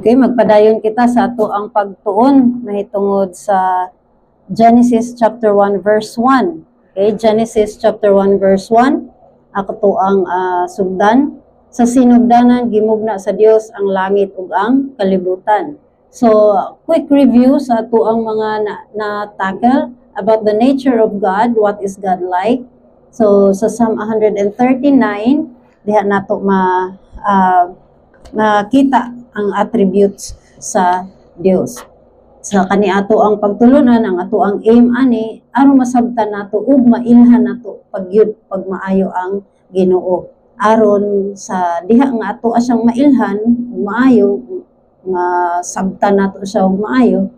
Okay, magpadayon kita sa ato ang pagtuon mahitungod sa Genesis chapter 1 verse 1. Okay, Genesis chapter 1 verse 1. Ako to ang sugdan. Sa sinugdanan gimugna sa Dios ang langit ug ang kalibutan. So, quick review sa ato ang mga na-tackle about the nature of God, what is God like. So, sa Psalm 139, diha nato makita ang attributes sa Dios. Sa kaniato ang pagtulunan, ang ato ang aim ani aron masabtan nato ug mailhan nato pagyud pagmaayo ang Ginoo. Aron sa diha nga ato asyang mailhan maayo, masabtan nato siya og maayo,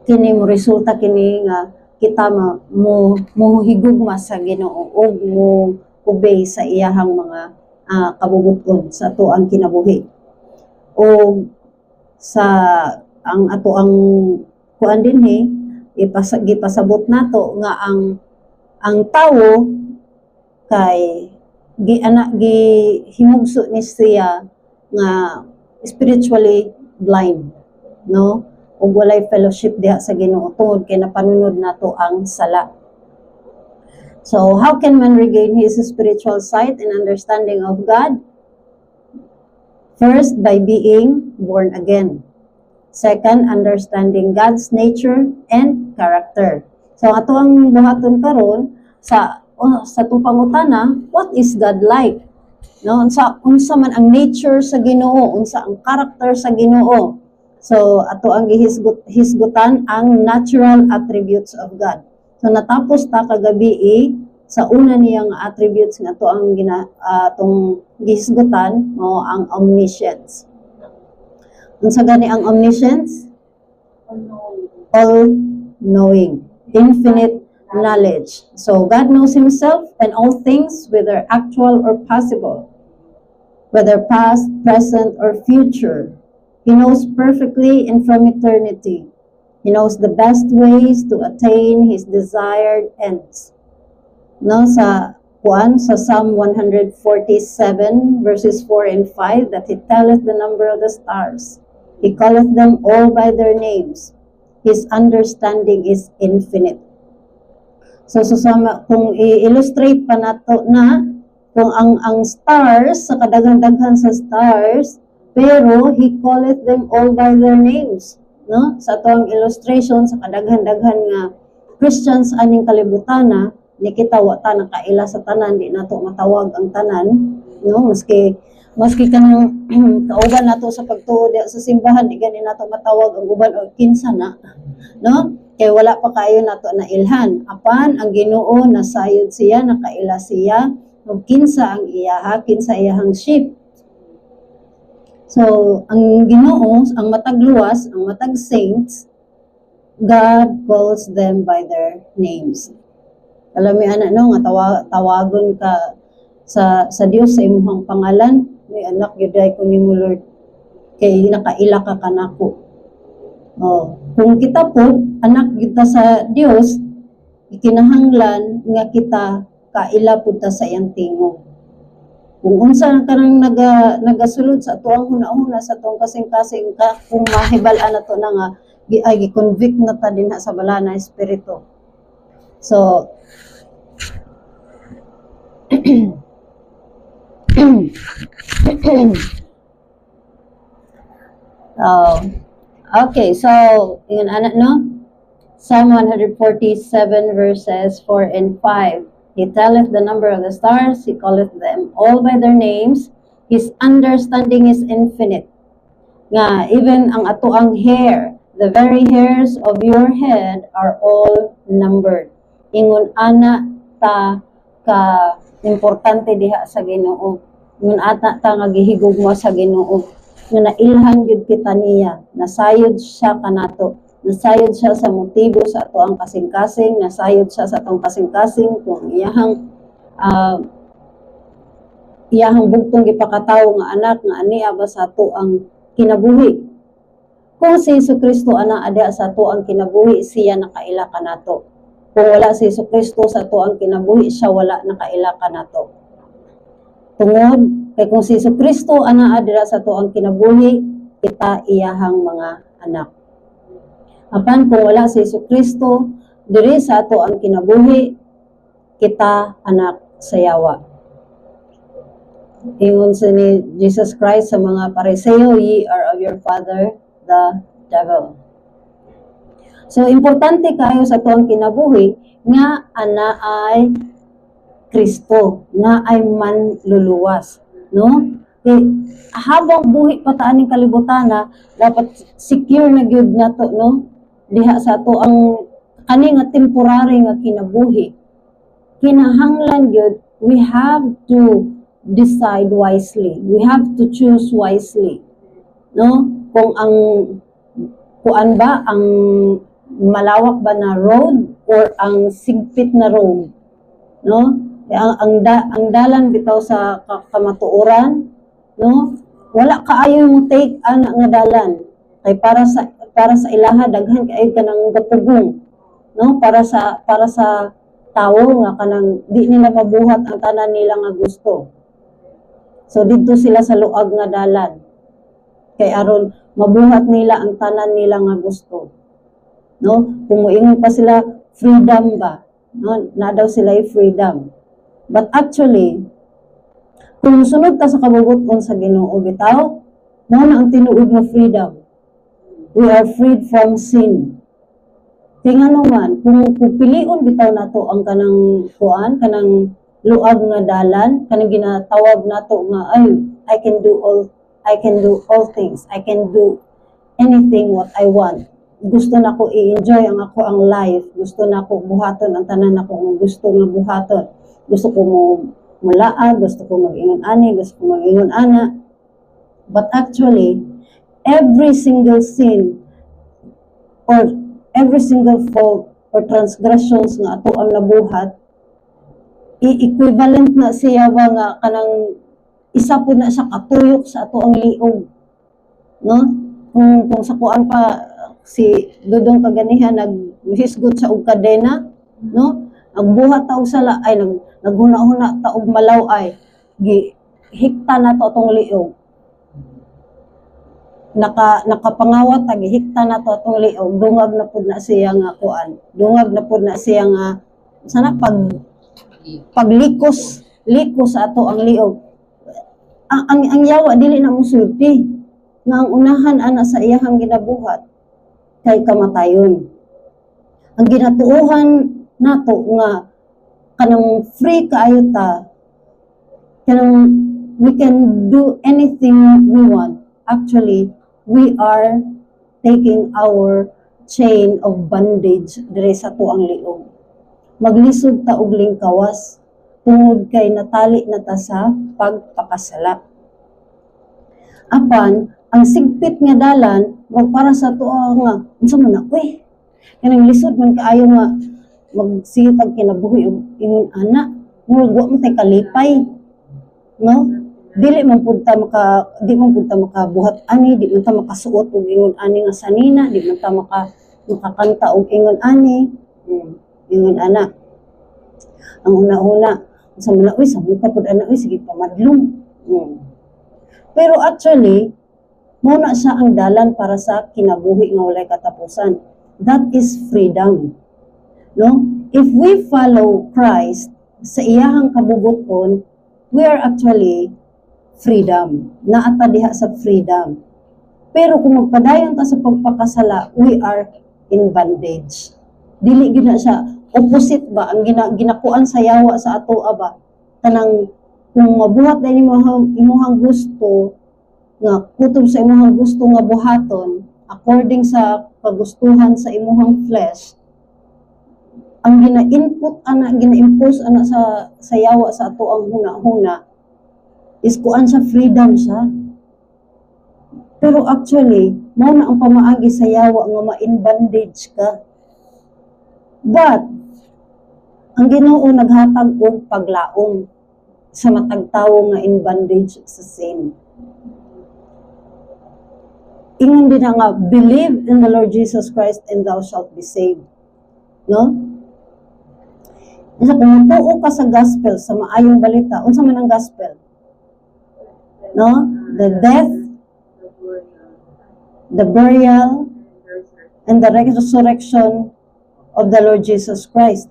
kini mo resulta kini nga kita mohigugma sa Ginoo ug mo obey sa iyahang mga kabubuton sa ato ang kinabuhi. O sa ang ato ang kuan dinhi gipasabot nato nga ang tawo kay gihimugso ni siya nga spiritually blind, no? Ug walay fellowship diha sa Ginoo tungod kay napanunod nato ang sala. So how can man regain his spiritual sight and understanding of God? First, by being born again. Second, understanding God's nature and character. So ato ang buhaton karon sa itong pangutana, what is God like? No, unsa man ang nature sa Ginoo, unsa ang character sa Ginoo. So ato ang hisgutan ang natural attributes of God. So natapos ta kagabi sa una niyang attributes nga ato ang atong gihisgutan mo ang omniscience. Unsa gani ang omniscience? All-knowing, infinite knowledge. So God knows himself and all things, whether actual or possible, whether past, present, or future. He knows perfectly and from eternity. He knows the best ways to attain his desired ends. No, sa Psalm 147 verses 4 and 5, that he telleth the number of the stars. He calleth them all by their names. His understanding is infinite. So kung i-illustrate pa nato na kung ang stars, sa kadaghan-daghan sa stars, pero he calleth them all by their names. No? Sa atong illustration, sa kadaghan-daghan nga Christians aning kalibutana, ni kita wa ta nakaila sa tanan, di nato matawag ang tanan, no? Maski kanang kauban nato sa pagtuo sa simbahan, di gani nato matawag ang uban o kinsa na, no? Kay wala pa kayo nato na ilhan. Apan ang Ginoo nasayod siya, nakaila siya ug kinsa ang iyaha, kinsa iyahang sheep. So ang Ginoo, ang matag luwas, ang matag saints, God calls them by their names. Alam mo anak no nga tawagon ka sa Dios sa imong pangalan, may anak gyuday ko nimo Lord kay nakaila ka kanako. Kung kita po anak kita sa Dios, ikinahanglan nga kita kaila pud ta sa iyang tingog. Kung unsa kanang nagasulod sa atuang hunahuna sa atong kasing-kasing kung mahibal-an nato na nga gi-convict na ta dinha sa bala na espiritu. So, okay, so, yun anak no? Psalm 147 verses 4 and 5. He telleth the number of the stars, he calleth them all by their names, his understanding is infinite. Nga, even ang ato ang hair, the very hairs of your head are all numbered. Ingon ana ta ka importante diha sa Ginoo. Ingon ana ta nga gihigugma sa Ginoo. Nga nailhan gyud kita niya, nasayod siya kanato. Nasayod siya sa motibo sa ato ang kasing-kasing, nasayod siya sa atong kasing-kasing kung iyahang bugtong gipakatawo nga anak nga ania ba sa ato ang kinabuhi. Kung si Jesucristo ana ada sa ato ang kinabuhi, siya nakaila kanato. Kung wala si Jesucristo sa ato ang kinabuhi, siya wala nakaila kanato. Tungod kay kung si Jesucristo ana adira sa ato ang kinabuhi, kita iyahang mga anak. Apan kung wala si Jesucristo, diri sa ato ang kinabuhi, kita anak sa yawa. Ingon sa ni Jesus Christ sa mga Pariseo, ye are of your father, the devil. So, importante kayo sa ato ang kinabuhi, nga ana ay Kristo, na ay manluluwas. No? Habang buhi pa taan ng kalibutana, dapat secure na gyud nato, no? Diha sa ato ang kani nga temporary nga kinabuhi. Kinahanglan gyud, we have to decide wisely. We have to choose wisely. No? Kung ang kuan ba ang malawak ba na road or ang sigpit na road. No? Ang dalan bitaw sa kamatuoran, no? Wala kaayo mo take ana nga dalan. Kay para sa ilaha daghan kay kanang gatugong. No? Para sa tawo nga kanang di nila mabuhat ang tanan nila nga gusto. So dito sila sa luag nga dalan. Kay aron mabuhat nila ang tanan nila nga gusto. No? Kung moingon pa sila freedom ba? No? Na daw sila freedom. But actually, kung sunod ta sa kabubuton sa Ginoo bitaw, mao na ang tinuod nga freedom. We are freed from sin. Kaya nga naman, kung pilion bitaw nato ang kanang kuan, kanang luag nga dalan, kanang ginatawag nato nga ay I can do all things. I can do anything what I want. Gusto na ko i-enjoy ang life. Gusto na ko buhaton ang tanan na ko gusto nga buhaton. Gusto ko mo mulaan, gusto ko mag-ingon ani, gusto ko mag-ingon ana. But actually, every single sin or every single fault or transgressions nga ato ang nabuhat, equivalent na siya ba nga kanang isa po na siya katuyok sa ato ang liog. No? Kung sa kuan pa si Dudong kaganihan naghisgot sa og kadena, no? Ang buhat ta og sala ay naghuna-huna ta og malaw ay hikta na to atong liog. Nakapangawat ta gihikta na to atong liog, dungag na pud na siya nga kuan. Dungag na pud na siya nga sana paglikos sa ato ang liog. Ang yawa dili na musulti nga ang unahan ana sa iyahang ginabuhat kay kamatayon. Ang ginatuohan nato nga kanang free kaayo ta, kanang we can do anything we want. Actually, we are taking our chain of bondage dire sa tuang liog. Maglisod ta og lingkawas tungod kay natali na ta sa pagpakasala. Apan ang sigpit nga dalan para sa tuwa nga unsa man na kanang lisod man kaayo nga magsitag kinabuhi og ingon ana wa man tay kalipay, no? Di man pud ta makabuhat ani, di man ta makasuot og ingon ani nga sanina, di man ta makakanta og ingon ani, ingon ana. Ang una-una unsa man na sa muka pud ana sige pamadlong. Pero actually mao na siya ang dalan para sa kinabuhi nga walay katapusan. That is freedom. No? If we follow Christ sa iyahang kabubuton, we are actually freedom. Naata diha sa freedom. Pero kung magpadayon ta sa pagpakasala, we are in bondage. Dili gyud na siya opposite ba ang ginakuan sa yawa sa ato aba. Kanang kung mabuhat na imuhang gusto nga kutob sa imuhang gusto nga buhaton according sa kagustuhan sa imuhang flesh, ang gina-impose ana sa yawa sa ato ang huna-huna is kuan sa freedom siya. Pero actually, mao na ang pamaagi sa yawa nga ma-in bondage ka. But ang Ginoo naghatag og paglaom sa matag tawo nga in bondage sa sin. Ingon din nga, believe in the Lord Jesus Christ and thou shalt be saved. No? Isa kung tuo ka sa gospel, sa maayong balita, unsa man ang gospel? No? The death, the burial, and the resurrection of the Lord Jesus Christ.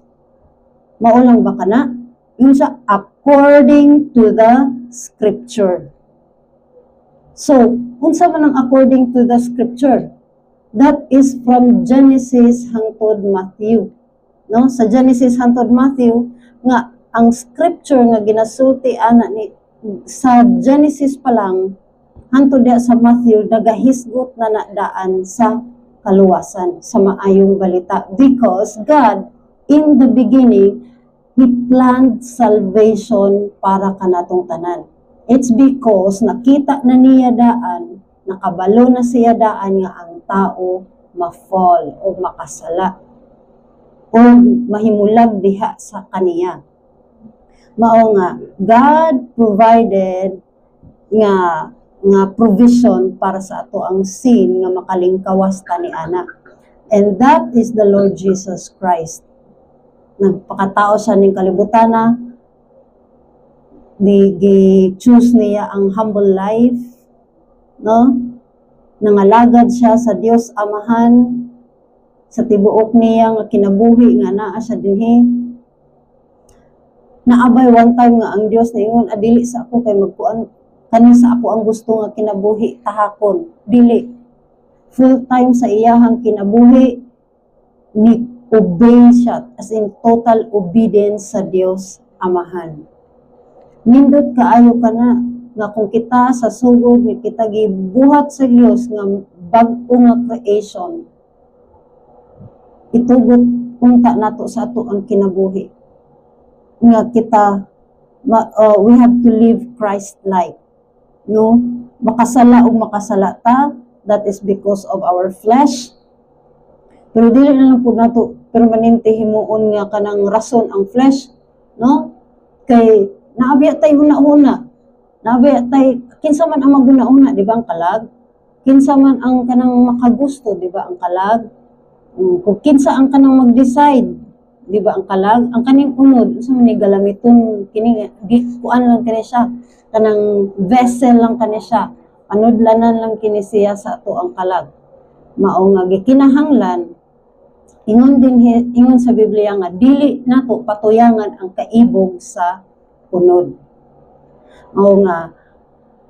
Maulang ba ka na? Yung sa according to the scripture. So, unsa man ang according to the scripture? That is from Genesis hangtod Matthew. No? Sa Genesis hangtod Matthew, nga ang scripture nga ginasulti ana ni sa Genesis pa lang hangtod diha sa Matthew nagahisgot na nadaan sa kaluwasan, sa maayong balita, because God in the beginning He planned salvation para kanatong tanan. It's because nakita na niya daan, nakabalo na siya daan nga ang tao ma-fall o makasala o mahimulag diha sa kaniya. Mao nga God provided nga provision para sa ato ang sin nga makalingkawas ta ni ana. And that is the Lord Jesus Christ. Nagpakatao siya ning kalibutana, gi-choose niya ang humble life, no? Nangalagad siya sa Dios Amahan, sa tibuok niya nga kinabuhi nga naa siya dinhi. Naabay one time nga ang Dios niingon, adili sa ako kay magkuan kani sa ako ang gusto nga kinabuhi tahakon. Dili. Full time sa iyahang kinabuhi ni obey siya, as in total obedience sa Dios Amahan. Nindot kaayo ka na nga kung kita sa sugod ni kita gibuhat sa Dios nga bag-o nga creation, itugot unta nato sa ato ang kinabuhi nga kita we have to live Christ-like, no? Makasala o makasala ta, that is because of our flesh. Pero dili na lang po nato permanente himuon nga kanang rason ang flesh, no? Kay naabiya tay una-una. Naabiya tay kinsa man ang maguna-una, di ba ang kalag? Kinsa man ang kanang makagusto, di ba ang kalag? Kung kinsa ang kanang mag-decide, di ba ang kalag? Ang kaning unod, unsa man ni galamiton kini di kuan lang kini siya, kanang vessel lang kani siya. Panudlanan lang kini siya sa ato ang kalag. Mao nga gikinahanglan ingon sa Biblia nga dili nato patuyangan ang kaibog sa unod. Mao nga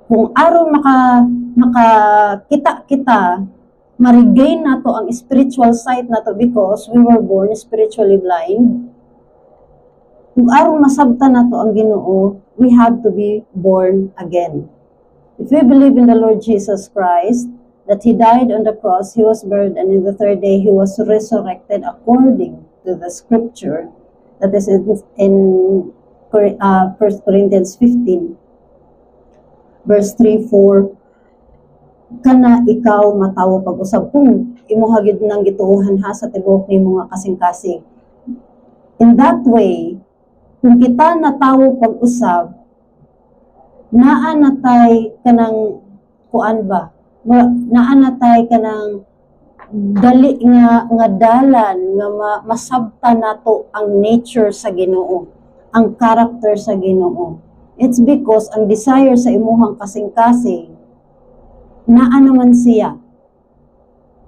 kung aron makakita kita ma-regain nato ang spiritual sight nato because we were born spiritually blind. Kung aron masabtan nato ang Ginoo, we have to be born again. If we believe in the Lord Jesus Christ, that He died on the cross, He was buried, and in the third day He was resurrected according to the scripture, that is in 1 Corinthians 15, verse 3-4, kana ikaw matawo pag-usab kung imuha gyud nang gituohan ha sa tibuok nimo nga kasing-kasing. In that way, kung kita natawo pag-usab, naa natay kanang kuan ba? Naa natay kanang dali nga dalan nga masabtan nato ang nature sa Ginoo, ang character sa Ginoo. It's because ang desire sa imuhang kasing-kasing naa naman siya.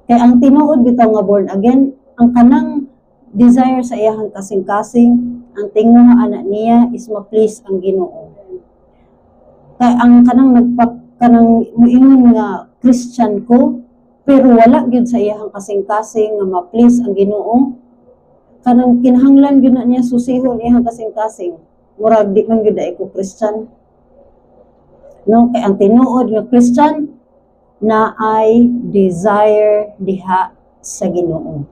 Kay ang tinuod bitaw nga born again, ang kanang desire sa iyang kasing-kasing, ang tinguha ana niya is ma-please ang Ginoo. Kay ang kanang muingon nga Christian ko, pero wala gyud sa iyang kasing-kasing nga ma-please ang Ginoo, kanang kinahanglan gyud na niya susihon iyang kasing-kasing. Murag di man gyud ko Christian. No, kay ang tinuod nga Christian na ay desire diha sa Ginoo.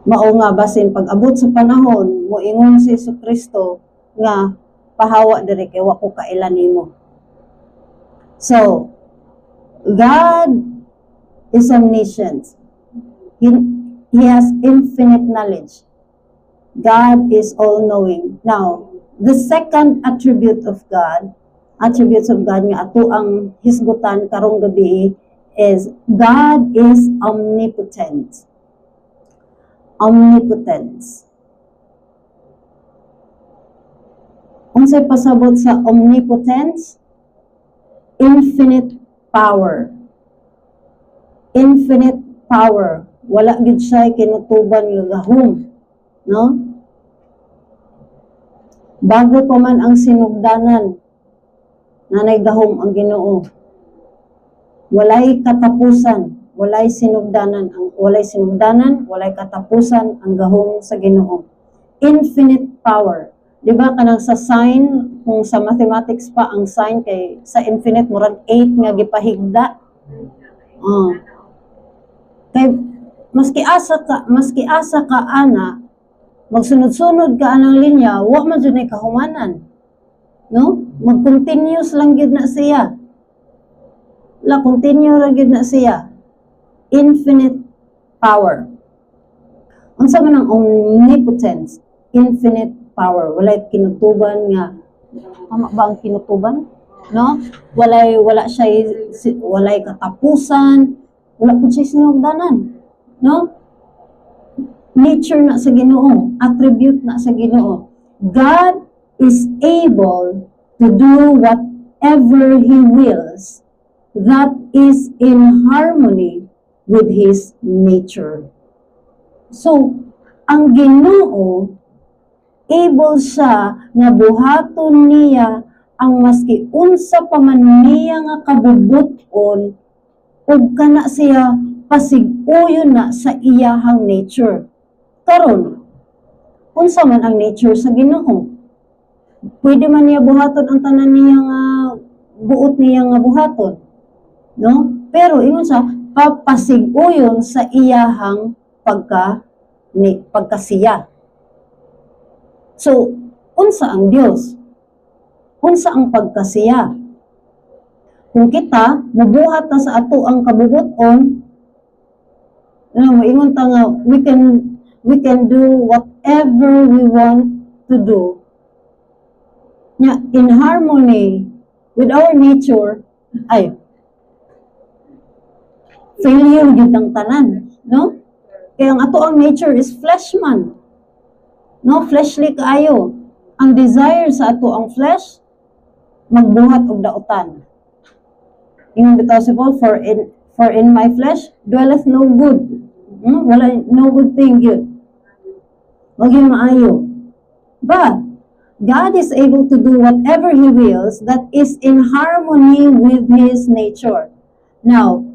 Mao nga basin pag-abot sa panahon moingon si Jesucristo nga pahawa diri kay wa ko kailan nimo. So, God is omniscient. He has infinite knowledge. God is all-knowing. Now, the second attributes of God nga ato ang hisgutan karong gabi is God is omnipotent. Omnipotence. Unsay pasabot sa omnipotence? Infinite power. infinite power. Wala gid siya kinutuban nga gahom, no? Bago pa man ang sinugdanan, nanay gahom ang Ginoo. Walay katapusan, walay sinugdanan, walay katapusan ang gahom sa Ginoo. Infinite power. Di ba kanang sa sign, kung sa mathematics pa ang sign kay sa infinite murag 8 nga gipahigda. Kay maski asa ka ana, magsunod-sunod ka anang linya, wa man jud nay kahumanan. No? Mag-continuous lang gid na siya. Continue ra gid na siya. Infinite power. Unsa man ang omnipotence? Infinite power. Walay kinutuban nga. Tama ba ang kinutuban? No? Wala siya walay katapusan. Wala pud siya sinugdanan. No? Nature na sa Ginoo, attribute na sa Ginoo. God is able to do whatever He wills that is in harmony with His nature. So, ang Ginoo, able siya nga buhaton niya ang maski unsa pa man niya nga kabubuton ug kana siya pasig-uyon na sa iyahang nature. Karon, unsa man ang nature sa Ginoo? Pwede man niya buhaton ang tanan niya nga buot niya nga buhaton. No? Pero ingon siya, papasig-uyon sa iyahang pagkasiya. So, unsa ang Dios? Unsa ang pagkasiya? Kung kita, mabuhat na sa ato ang kabubuton, ingon ta nga, we can do whatever we want to do. In harmony with our nature, failure yun ang tanan, no? Kaya ang ato ang nature is flesh man. No, fleshly kaayo. Ang desire sa ato ang flesh, magbuhat og dautan. Ingon bitaw si Paul, for in my flesh dwelleth no good. Wala no good thing yun. Wag yung maayo. But God is able to do whatever He wills that is in harmony with His nature. Now,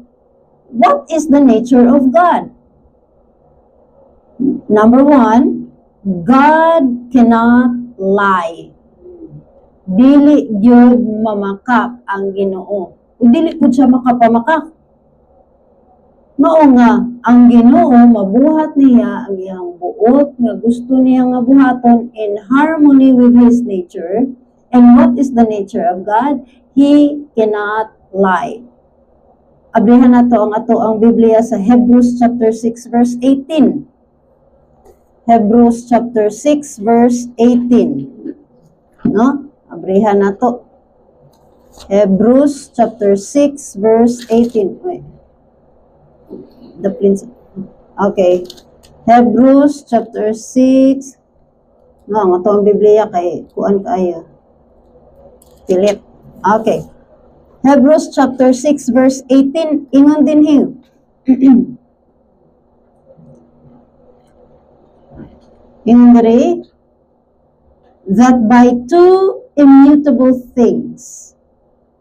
what is the nature of God? Number one, God cannot lie. Dili gyud mamakap ang Ginoo. Dili pud siya makapamakap. Mao nga ang Ginoo mabuhat niya ang iyang buot nga gusto niya nga buhaton in harmony with His nature. And what is the nature of God? He cannot lie. Abrihan nato ang ato ang Biblia sa Hebrews chapter 6 verse 18. Hebrews chapter 6 verse 18. No? Abrihan nato. Hebrews chapter 6 verse 18. Wait. The principle. Okay. Hebrews chapter 6. No, ang ato ang Biblia kay kuan kaayo. Pilit. Okay. Hebrews chapter 6 verse 18, ingon din hiyo. Ingon diri, that by two immutable things,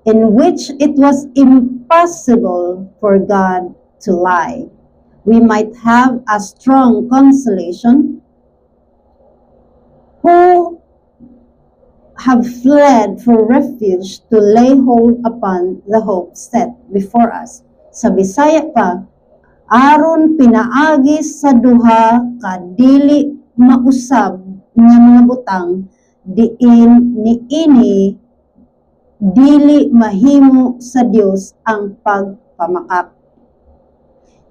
in which it was impossible for God to lie, we might have a strong consolation, who have fled for refuge to lay hold upon the hope set before us. Sa Bisaya pa, aron pinaagi sa duha ka dili mausab nga mga butang, diin niini dili mahimo sa Dios ang pagpamakap.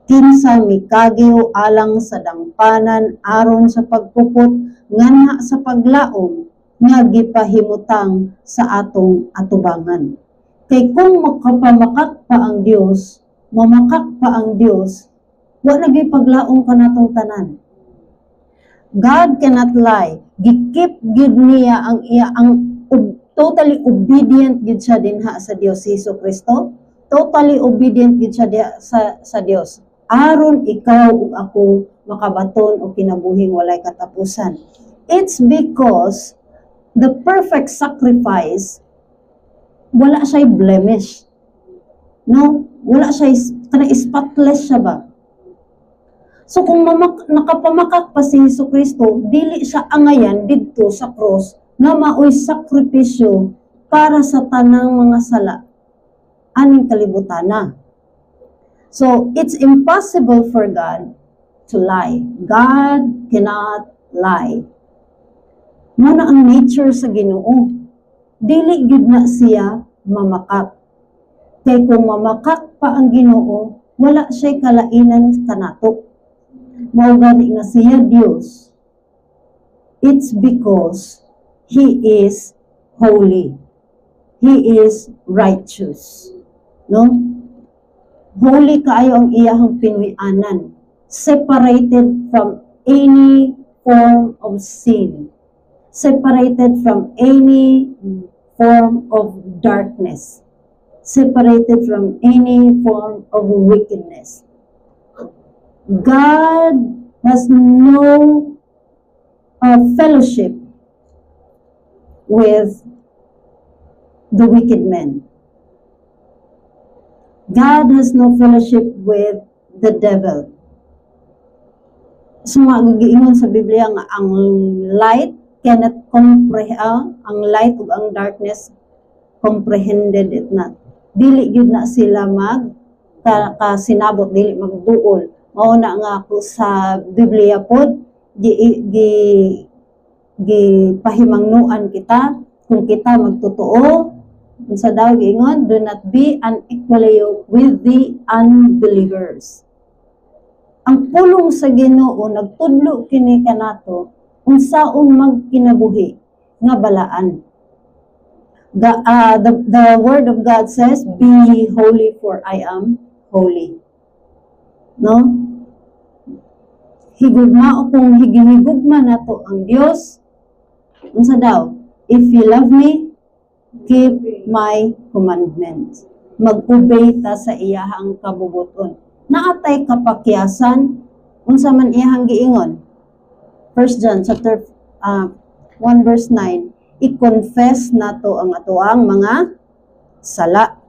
Kinsa mikagyo alang sa dangpanan aron sa pagpupot nganha sa paglaom nga gipahimutang sa atong atubangan. Kay kung makapamakak pa ang Dios, mamakak pa ang Dios, wa na gyud paglaom kanatong tanan. God cannot lie. Gikip gyud niya ang totally obedient gyud siya dinha sa Dios Hesus Kristo. totally obedient gid siya sa Dios. Aron ikaw ug ako makabaton og kinabuhing walay katapusan. It's because the perfect sacrifice, wala siya blemish. No? Wala siya, kanang spotless siya ba? So kung nakapamakak pa si Jesucristo, dili siya angayan didto sa cross nga maoy sakripisyo para sa tanang mga sala aning kalibutana. So it's impossible for God to lie. God cannot lie. Muna ang nature sa Ginoo. Dili gid na siya mamakak. Kay kung mamakak pa ang Ginoo, wala siya kalainan kanato. Mao gani nga siya Dios. It's because He is holy. He is righteous. No? Holy kaayo ang iyahang pinuy-anan. Separated from any form of sin. Separated from any form of darkness. Separated from any form of wickedness. God has no fellowship with the wicked men. God has no fellowship with the devil. So, magiingon sa Biblia nga ang light cannot comprehend, ang light ug ang darkness comprehended it not. Dili gyud na sila kasinabot, dili magduol. Mao na nga ako sa Biblia pod pahimangnuan kita kung kita magtotoo. Unsa daw giingon, do not be unequally yoked with the unbelievers. Ang pulong sa Ginoo nagtudlo kini kanato unsaon magkinabuhi nga balaan. The word of God says, "Be holy, for I am holy." No? Higugma o kung higihigugma nato ang Dios. Unsa daw? If you love me, keep my commandments. Mag-obey ta sa iyahang kabubuton. Naatay kapakyasan, unsa man iyahang giingon. 1 John chapter 1 verse 9, i-confess nato ang atoang mga sala.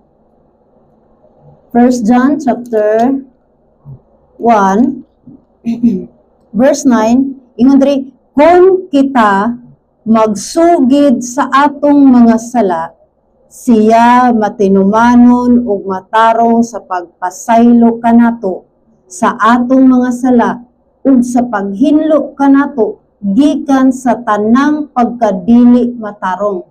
1 John chapter 1 verse 9, ingon diri, kung kita magsugid sa atong mga sala, siya matinumanon ug matarong sa pagpasaylo kanato sa atong mga sala ug sa paghinlo kanato gikan sa tanang pagkadili matarong.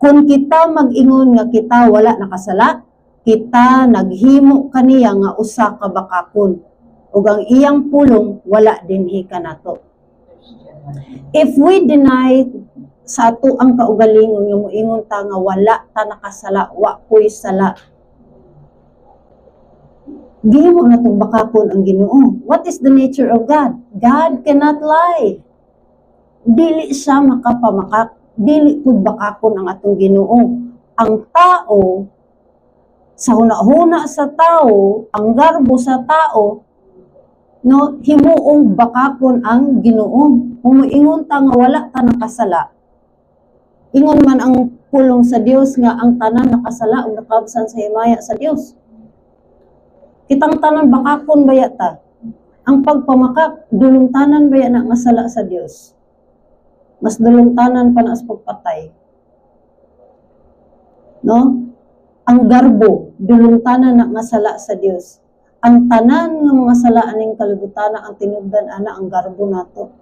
Kung kita mag-ingon nga kita wala nakasala, kita naghimo kaniya nga usa ka bakakon ug ang iyang pulong wala dinhi kanato. If we deny sa ato ang kaugalingon nga moingon ta nga wala ta nakasala, wa ko'y sala, gihimo na itong bakakon ang Ginoo. What is the nature of God? God cannot lie. Dili siya makapamakak. Dili pud bakakon ang atong Ginoo. Ang tao, sa huna-huna sa tao, ang garbo sa tao, no, himuong bakakon ang Ginoo. Kung moingon ta nga wala ta nakasala, ingon man ang pulong sa Dios nga ang tanan nakasala ug nakabsan sa himaya sa Dios. Kitang tanan bakakon baya ta. Ang pagpamakak dulungtanan baya na masala sa Dios. Mas dulungtanan pa na sa pagpatay. No? Ang garbo dulungtanan na masala sa Dios. Ang tanan nga mga sala aning kalibutan ang tinubdan ana ang garbo nato.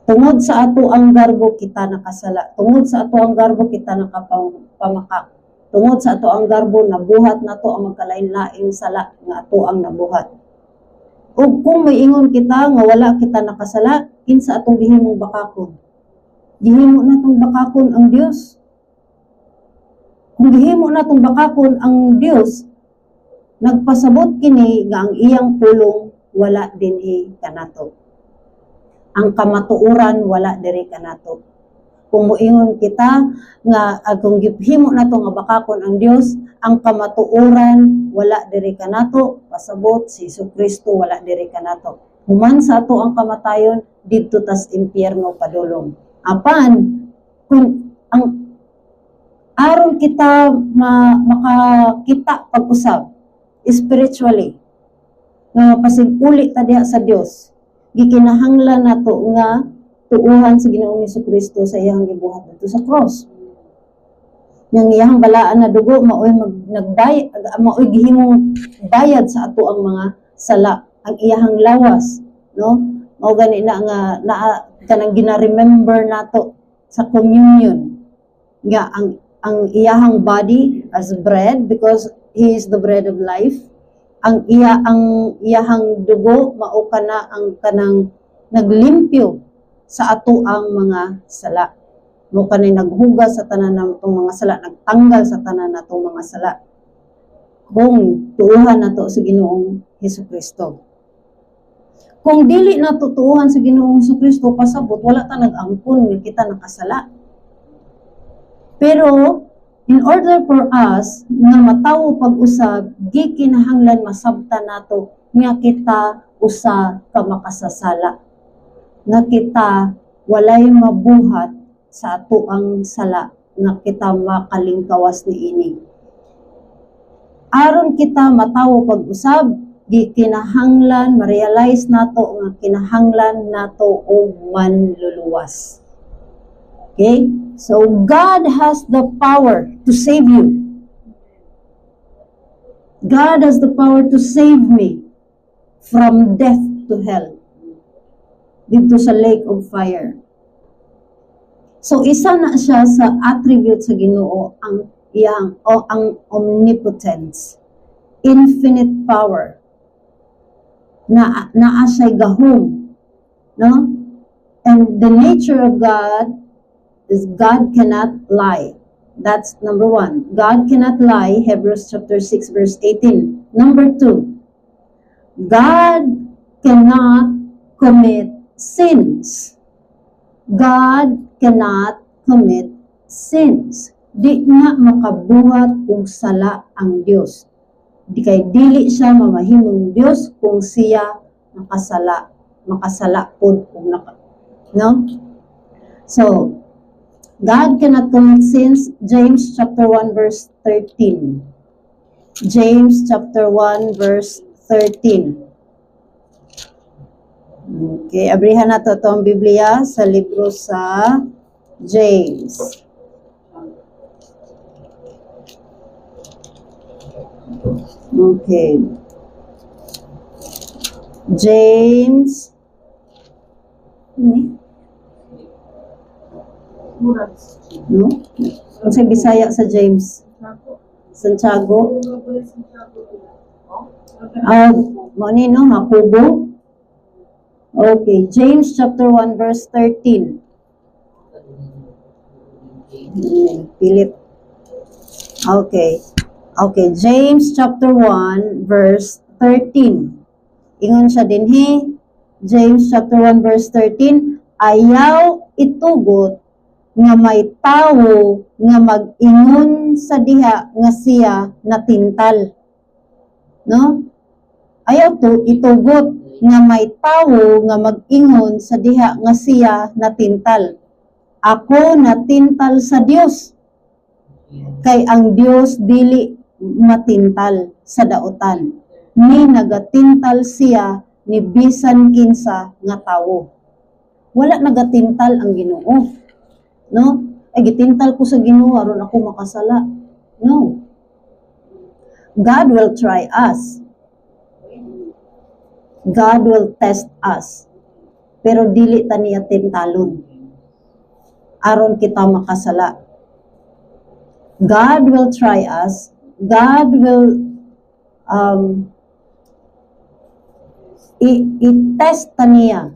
Tungod sa ato ang garbo kita nakasala. Tungod sa ato ang garbo kita nakapamakak. Tungod sa ato ang garbo nabuhat nato ang magkalain-laing sala nga ato ang nabuhat. Ug kung may ingon kita nga wala kita nakasala, kinsa atong gihimong bakakon? Gihimo natong bakakon ang Dios. Kung gihimo natong bakakon ang Dios, nagpasabot kini nga ang iyang pulong wala dinhi kanato. Ang kamatuoran wala diri kanato. Kung muingon kita nga kung gihimo nato nga bakakon ang Dios, ang kamatuoran wala diri kanato, pasabot si Jesucristo wala diri kanato. Human sa ato ang kamatayon didto tas impyerno padulong. Apan kung ang aron kita makakita pag-usab spiritually nga pasiguli ta diha sa Dios, gikinahanglan nato nga tuuhan sa Ginoong Jesucristo sa iyang gibuhat dito sa cross. Yang iyang balaan na dugo maoy maoy gihimong bayad sa ato ang mga sala, ang iyang lawas, no? Mao gani na nga kanang gina-remember nato sa communion nga ang iyang body as bread because he is the bread of life. Ang iyang dugo mao kana ang kanang naglimpyo sa ato ang mga sala. Mo kanay naghugas sa tanan natong mga sala, nagtanggal sa tanan natong mga sala. Kung tuuhan nato sa Ginoong Hesukristo. Kung dili nato tuuhan sa Ginoong Hesukristo, pasabot wala ta nag-angkon nga kita nakasala. Pero in order for us nga matawo pag-usab, gikinahanglan masabtan nato nga kita usa ka makasasala. Nga kita walay mabuhat sa ato ang sala, nga kita makalingkawas ni ini. Aron kita matawo pag-usab, di kinahanglan ma-realize nato nga kinahanglan nato og manluluwas. Okay? So God has the power to save you. God has the power to save me from death to hell. Dito sa lake of fire. So isa na siya sa attribute sa Ginoo ang omnipotence, infinite power. Naa siya'y gahom, no? And the nature of God is God cannot lie. That's number 1. God cannot lie, Hebrews chapter 6 verse 18. Number 2, God cannot commit sins. God cannot commit sins. Di na makabuhat og sala ang Dios. Di kay dili siya mamahimong Dios kung siya makasala pud no? So God cannot commit sins. James chapter 1 verse 13. James chapter 1 verse 13. Okay, abrihan na to ang Biblia sa libro sa James. Okay. James. No? Ang sa Bisaya sa James? Santiago. Manino, Jacobo. Okay, James chapter 1 verse 13. Philip. Okay. Okay, James chapter 1 verse 13. Ingon siya dinhi, James chapter 1 verse 13, ayaw itugot nga may tawo nga mag-ingon sa diha nga siya natintal. No? Ayaw to itugot nga may tawo nga mag-ingon sa diha nga siya natintal. Ako natintal sa Dios. Kay ang Dios dili matintal sa daotan. Ni nagatintal siya ni bisan kinsa nga tawo. Wala nagatintal ang Ginoo. No? Ay gitintal ko sa Ginoo aron ako makasala. No. God will try us. God will test us. Pero dili ta niya tintalon. Aron kita makasala. God will try us. God will i-test ta niya.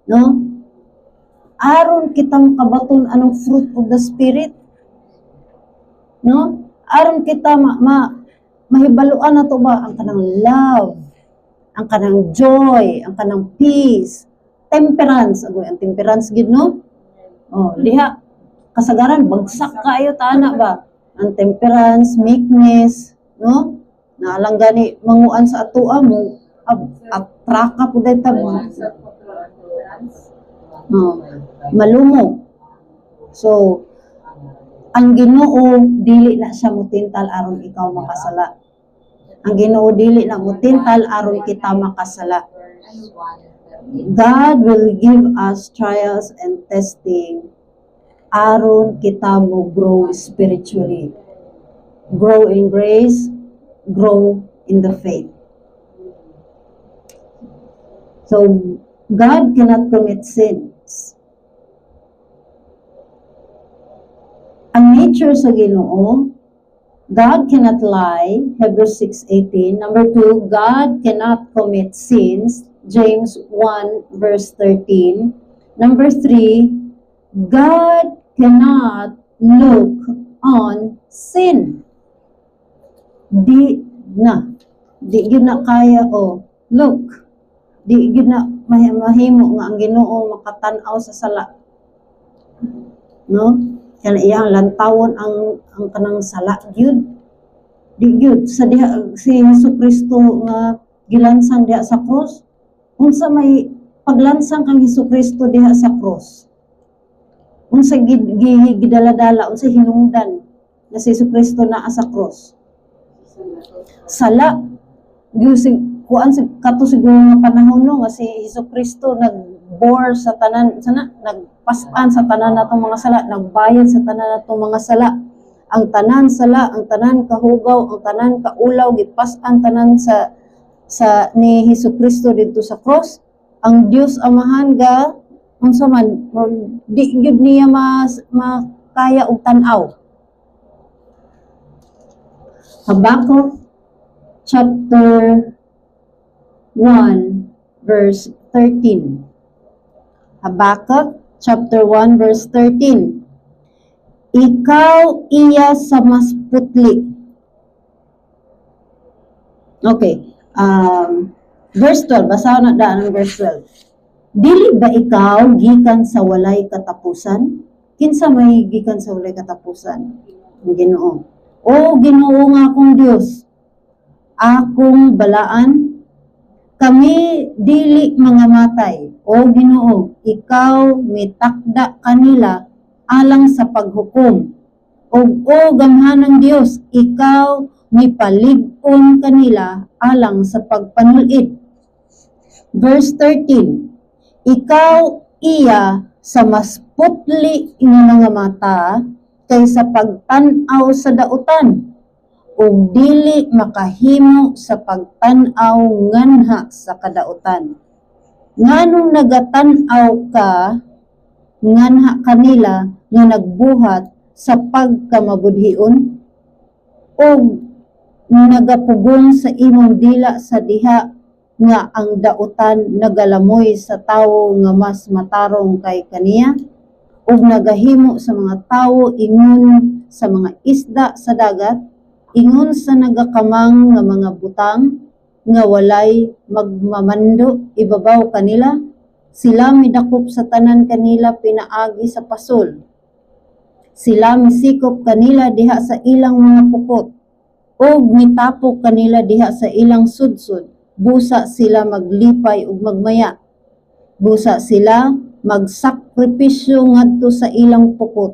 No? Aron kita makabaton anong fruit of the Spirit. No? Aron kita mahibaluan na to ba ang kanang love, ang kanang joy, ang kanang peace, temperance. Agoy, ang temperance gid no? Oh, diha kasagaran bagsak kayo tana ba? Ang temperance, meekness, no? Naalang gani manguan sa atoa mo atraka po dahil malumo. So, ang Ginoo dili na siya mutintal aron ikaw makasala. Ang Ginoo dili na mutintal aron kita makasala. God will give us trials and testing aron kita mo grow spiritually. Grow in grace, grow in the faith. So, God cannot commit sins. Ang nature sa Ginoo, God cannot lie, Hebrews 6:18. Number 2, God cannot commit sins, James 1 verse 13. Number 3, God cannot look on sin. Di yun na kaya look. Di yun na mahimo nga ang Ginoo makatan-aw sa sala. No? Kaya iyang lantawon ang kanang sala gyud. Di gyud sa diha si Hesukristo nga gilansang diha sa cross. Unsa may paglansang kang Hesukristo diha sa cross? Unsa gidala-dala, unsa hinungdan na si Hesukristo naa sa cross? Sala. Kuan kato siguro nga panahon no nga si Hesukristo nagbore sa tanan nagpasan sa tanan natong mga sala, nagbayad sa tanan natong mga sala. Ang tanan sala, ang tanan kahugaw, ang tanan kaulaw gipasan tanan sa ni Hesukristo didto sa cross. Ang Dios Amahan ga unsa man di gyud niya makaya og tan-aw. Habakkuk chapter 1 verse 13. Habakkuk chapter 1 verse 13. Ikaw iya sa mas putli. Okay. Verse 12. Basahan na daan ang verse 12. Dili ba ikaw gikan sa walay katapusan? Kinsa may gikan sa walay katapusan? Ang Ginoo. O Ginoo nga akong Dios, akong balaan, kami dili mga matay. O Ginoo, ikaw mitakda kanila alang sa paghukom. O gamhanang Dios, ikaw mipalig-on kanila alang sa pagpanulit. Verse 13. Ikaw iya sa mas putli nga mga mata kaysa pagtan-aw sa dautan, ug dili makahimo sa pagtan-aw nganha sa kadautan. Nganong nagatan-aw ka nganha kanila nga nagbuhat sa pagkamabudhion, ug nagapugong sa imong dila sa diha nga ang dautan nagalamoy sa tawo nga mas matarong kay kaniya, ug nagahimo sa mga tawo ingon sa mga isda sa dagat, ingon sa nagakamang nga mga butang nga walay magmamando ibabaw kanila. Sila midakop sa tanan kanila pinaagi sa pasol. Sila misikop kanila diha sa ilang mga pukot, ug mitapok kanila diha sa ilang sudsod. Busa sila maglipay ug magmaya. Busa sila magsakripisyo ngadto sa ilang pukot,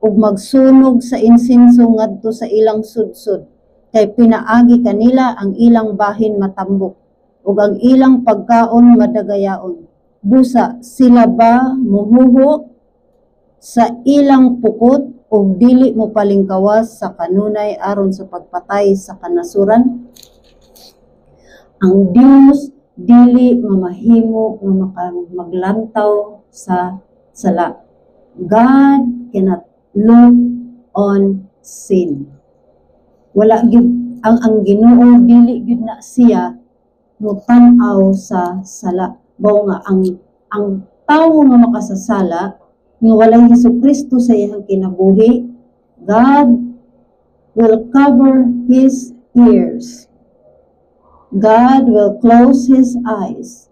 ug magsunog sa insinso ngadto sa ilang sudsod. Kay pinaagi kanila ang ilang bahin matambok, ug ang ilang pagkaon madagayaon. Busa sila ba muhuho sa ilang pukot, ug dili mo palingkawas sa kanunay aron sa pagpatay sa kanasuran? Ang Dios dili mamahimo nga maglantaw sa sala. God cannot look on sin. Wala gyud ang Ginoo dili gyud na siya mutan-aw sa sala. Bao nga ang tawo nga makasasala nga walay Hesukristo sa iyang kinabuhi, God will cover his ears. God will close his eyes.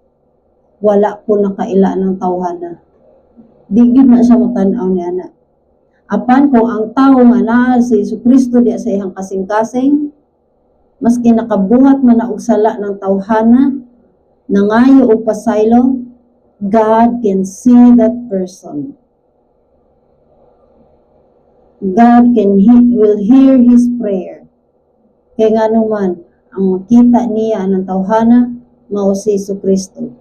Wala po nakaila ng tawhana. Di gyud na siya mutan-aw ni ana. Apan kung ang tao nga naa si Jesucristo di sa iyang kasing-kasing, maski nakabuhat man na og sala ng tawhana, nangayo og pasaylo, God can see that person. God will hear his prayer. Kaya nga naman, ang makita niya ng tawhana, mao si Jesucristo.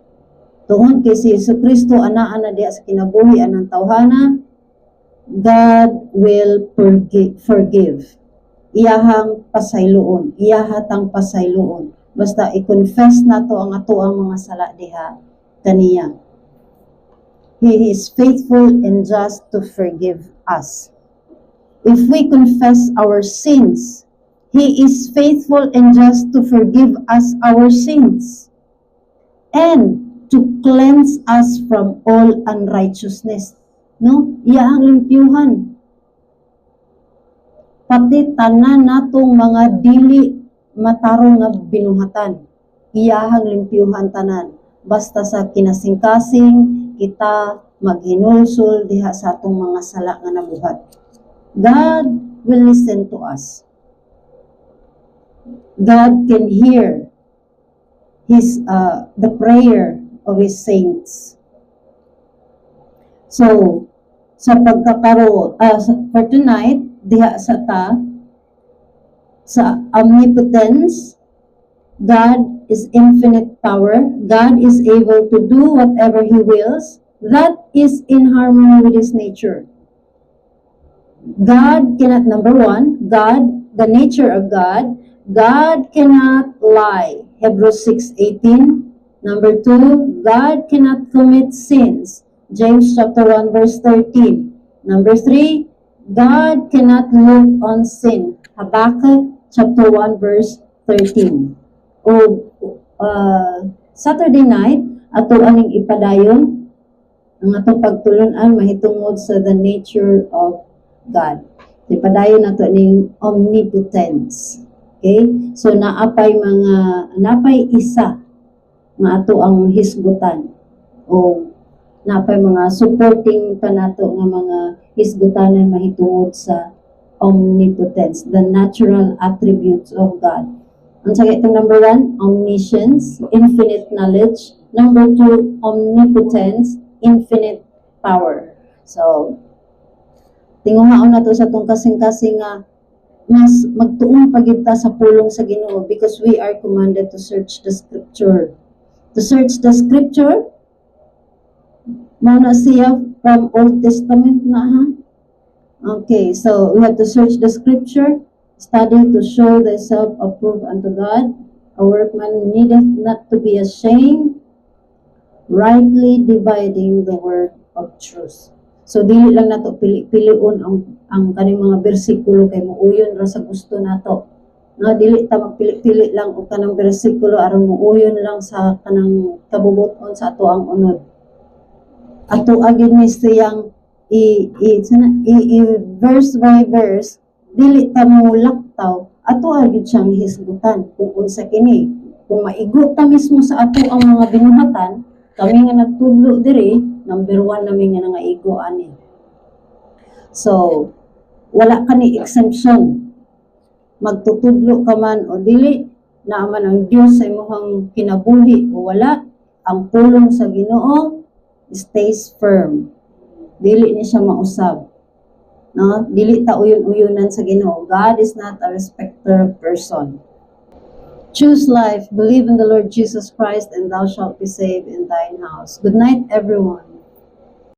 Tungod kay si Jesucristo, anaan na diya sa kinabuhi ng tawhana, God will forgive. Iyahang pasayloon, iyahatang pasayloon. Basta i-confess nato ang mga sala diha kaniya. He is faithful and just to forgive us. If we confess our sins, He is faithful and just to forgive us our sins and to cleanse us from all unrighteousness. No? Iyahang limpyuhan. Pati tanan natong mga dili matarong nga binuhatan. Iyahang limpyuhan tanan. Basta sa kinasing-kasing, kita maghinulsol diha sa atong mga sala nga nabuhat. God will listen to us. God can hear the prayer of His saints. So, sa pagkakaro, for tonight, diha sa omnipotence, God is infinite power. God is able to do whatever He wills. That is in harmony with His nature. God cannot, number one, the nature of God cannot lie. Hebrews 6:18. Number two, God cannot commit sins. James chapter 1 verse 13. Number 3, God cannot look on sin. Habakkuk chapter 1 verse 13. O Saturday night, ato aning ipadayon ang atong pagtulunan mahitungod sa the nature of God. Ipadayon nato ning omnipotence. Okay? So naapay isa nga ato ang hisgutan o napay mga supporting pa nato nga mga hisgutanan mahitungod sa omnipotence, the natural attributes of God. Ang sa itong number 1, omniscience, infinite knowledge. Number 2, omnipotence, infinite power. So, tinguhaon na to sa itong kasing-kasing nga mas magtuon pagita sa pulong sa Ginoo because we are commanded to search the scripture. To search the scripture, Muna siya from Old Testament na ha. Okay, so we have to search the scripture, study to show thyself approved unto God, a workman needeth not to be ashamed, rightly dividing the word of truth. So dili lang nato pili-pilion ang kaning mga bersikulo kay muuyon ra sa gusto nato. No, dili ta magpili-pili lang og kanang bersikulo aron muuyon lang sa kanang kabubuton sa ato ang unod. Ato agin ni siyang verse by verse, dili ta mo laktaw, ato agin siyang hisgutan kung unsa kini. Kung maigo ta mismo sa ato ang mga binuhatan, kami nga nagtudlo diri, number 1 namin nga nangaigo ani. So, wala ka ni exemption. Magtutudlo ka man o dili, naaman ang Diyos sa imong kinabuhi o wala, ang pulong sa Ginoo stays firm. Dili ni siya mausab. No? Dili ta uyon-uyonan sa Ginoo. God is not a respecter of person. Choose life, believe in the Lord Jesus Christ, and thou shalt be saved in thine house. Good night, everyone.